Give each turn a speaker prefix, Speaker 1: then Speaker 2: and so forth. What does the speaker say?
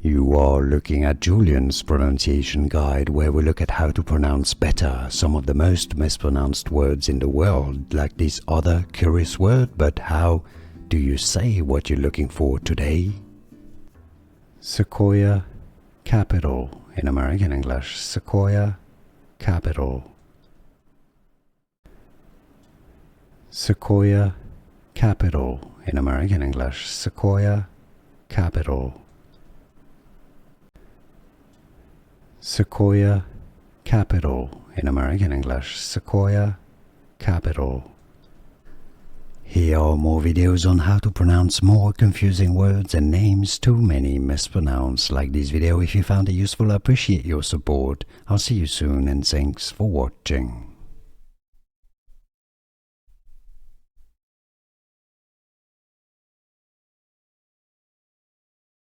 Speaker 1: You are looking at Julian's pronunciation guide, where we look at how to pronounce better some of the most mispronounced words in the world, like this other curious word. But how do you say what you're looking for today? Sequoia Capital in American English. Sequoia Capital. Sequoia Capital in American English. Sequoia Capital. Sequoia Capital in American English. Sequoia Capital. Here are more videos on how to pronounce more confusing words and names too many mispronounced. Like this video if you found it useful. I appreciate your support. I'll see you soon and thanks for watching.